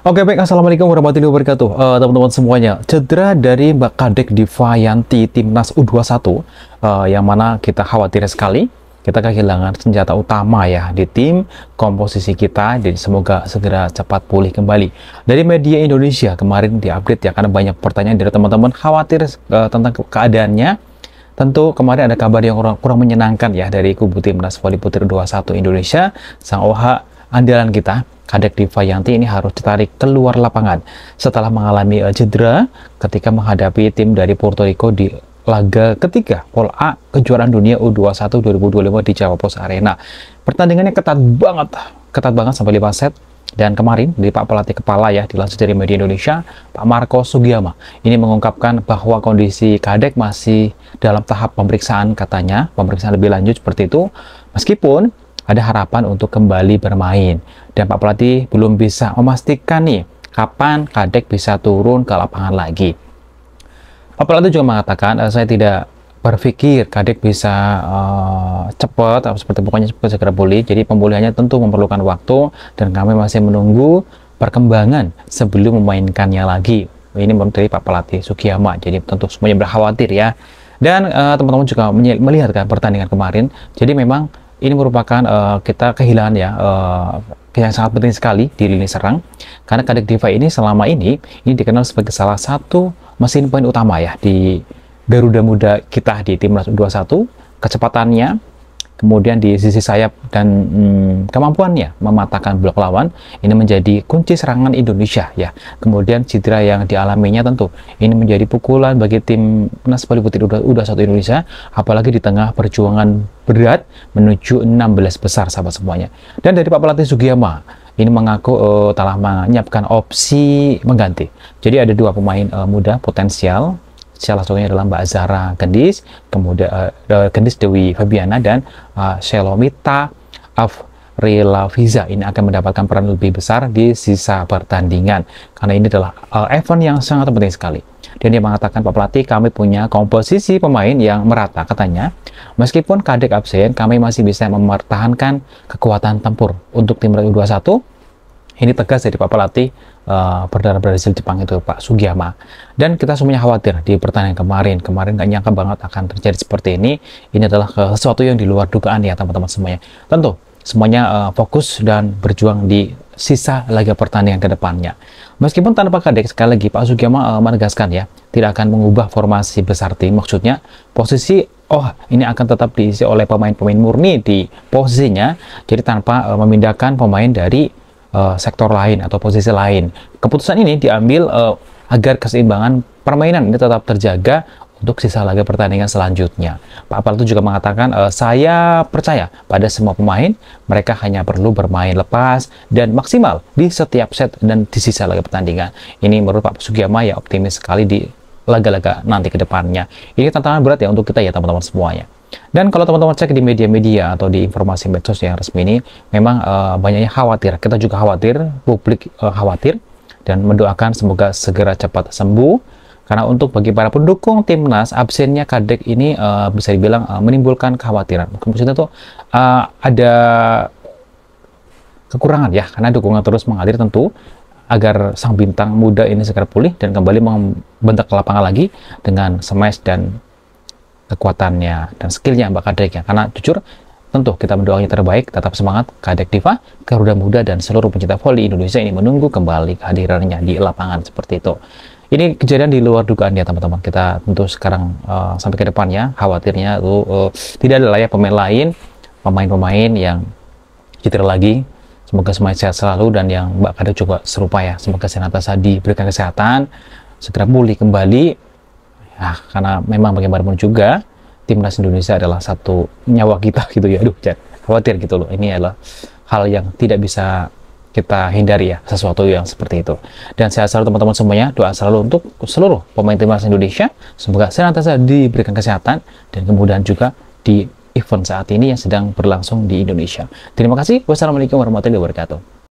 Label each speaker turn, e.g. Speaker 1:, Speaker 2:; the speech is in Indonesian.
Speaker 1: Oke baik, assalamualaikum warahmatullahi wabarakatuh. Teman-teman semuanya, cedera dari Mbak Kadek Divayanti timnas U21 yang mana kita khawatir sekali kita kehilangan senjata utama ya di tim komposisi kita. Jadi semoga segera cepat pulih kembali. Dari media Indonesia kemarin diupdate ya, karena banyak pertanyaan dari teman-teman khawatir tentang keadaannya. Tentu kemarin ada kabar yang kurang menyenangkan ya dari kubu timnas voli putri U21 Indonesia. Sang OH andalan kita Kadek Divayanti ini harus ditarik keluar lapangan setelah mengalami cedera ketika menghadapi tim dari Puerto Rico di laga ketiga Pol A kejuaraan dunia U21 2025 di Jawa Post Arena. Pertandingannya ketat banget sampai 5 set. Dan kemarin dari Pak Pelatih Kepala ya, dilansir dari media Indonesia, Pak Marco Sugiyama ini mengungkapkan bahwa kondisi Kadek masih dalam tahap pemeriksaan, katanya pemeriksaan lebih lanjut seperti itu, meskipun ada harapan untuk kembali bermain. Dan Pak Pelatih belum bisa memastikan nih kapan Kadek bisa turun ke lapangan lagi. Pak Pelatih juga mengatakan, saya tidak berpikir Kadek bisa cepat, seperti pokoknya segera pulih. Jadi pemulihannya tentu memerlukan waktu dan kami masih menunggu perkembangan sebelum memainkannya lagi. Ini menurut dari Pak Pelatih Sugiyama. Jadi tentu semuanya berkhawatir ya. Dan teman-teman juga melihat kan pertandingan kemarin. Jadi memang ini merupakan kita kehilangan ya yang sangat penting sekali di lini serang, karena Kadek Diva ini selama ini dikenal sebagai salah satu mesin poin utama ya di Garuda Muda kita di timnas U21. Kecepatannya, kemudian di sisi sayap dan kemampuannya mematahkan blok lawan ini menjadi kunci serangan Indonesia ya. Kemudian cedera yang dialaminya tentu ini menjadi pukulan bagi timnas voli putri U21 Indonesia, apalagi di tengah perjuangan berat menuju 16 besar sahabat semuanya. Dan dari Pak Pelatih Sugiyama ini mengaku telah menyiapkan opsi mengganti. Jadi ada dua pemain muda potensial. Salah satunya adalah Mbak Zara Gendis, kemudian Gendis Dewi Fabiana, dan Shelomita Afrilaviza ini akan mendapatkan peran lebih besar di sisa pertandingan, karena ini adalah event yang sangat penting sekali. Dan dia mengatakan, Pak Pelatih, kami punya komposisi pemain yang merata, katanya. Meskipun Kadek absen, kami masih bisa mempertahankan kekuatan tempur untuk tim U21. Ini tegas dari Pak Pelatih berdarah Brazil Jepang itu, Pak Sugiyama. Dan kita semuanya khawatir di pertandingan kemarin nggak nyangka banget akan terjadi seperti ini. Ini adalah sesuatu yang di luar dugaan ya teman-teman semuanya. Tentu semuanya fokus dan berjuang di sisa laga pertandingan ke depannya. Meskipun tanpa Kadek, sekali lagi Pak Sugiyama menegaskan ya, tidak akan mengubah formasi besar tim. Maksudnya posisi ini akan tetap diisi oleh pemain-pemain murni di posisinya, jadi tanpa memindahkan pemain dari sektor lain atau posisi lain. Keputusan ini diambil agar keseimbangan permainan ini tetap terjaga untuk sisa laga pertandingan selanjutnya. Pak Pelatih juga mengatakan, saya percaya pada semua pemain, mereka hanya perlu bermain lepas dan maksimal di setiap set dan di sisa laga pertandingan. Ini menurut Pak Sugiyama ya, optimis sekali di laga-laga nanti ke depannya. Ini tantangan berat ya untuk kita ya teman-teman semuanya. Dan kalau teman-teman cek di media-media atau di informasi medsos yang resmi ini, memang banyaknya khawatir. Kita juga khawatir, publik khawatir, dan mendoakan semoga segera cepat sembuh. Karena untuk bagi para pendukung timnas, absennya Kadek ini bisa dibilang menimbulkan kekhawatiran. Maksudnya tuh ada kekurangan ya, karena dukungan terus mengalir tentu agar sang bintang muda ini segera pulih dan kembali membentak ke lapangan lagi dengan smash dan kekuatannya dan skillnya Mbak Kadek ya. Karena jujur tentu kita mendoakannya terbaik, tetap semangat Kadek Diva, Garuda Muda, dan seluruh pencinta voli Indonesia ini menunggu kembali kehadirannya di lapangan seperti itu. Ini kejadian di luar dugaan ya teman-teman. Kita tentu sekarang sampai ke depannya khawatirnya tidak ada layak pemain yang cedera lagi. Semoga semuanya sehat selalu, dan yang Mbak Kadek juga serupa ya. Semoga Senatasa diberikan kesehatan, segera pulih kembali. Nah, karena memang bagaimanapun juga timnas Indonesia adalah satu nyawa kita gitu ya. Aduh, jangan khawatir gitu loh. Ini adalah hal yang tidak bisa kita hindari ya, sesuatu yang seperti itu. Dan sehat selalu teman-teman semuanya. Doa selalu untuk seluruh pemain timnas Indonesia. Semoga senantiasa diberikan kesehatan dan kemudahan juga di event saat ini yang sedang berlangsung di Indonesia. Terima kasih. Wassalamualaikum warahmatullahi wabarakatuh.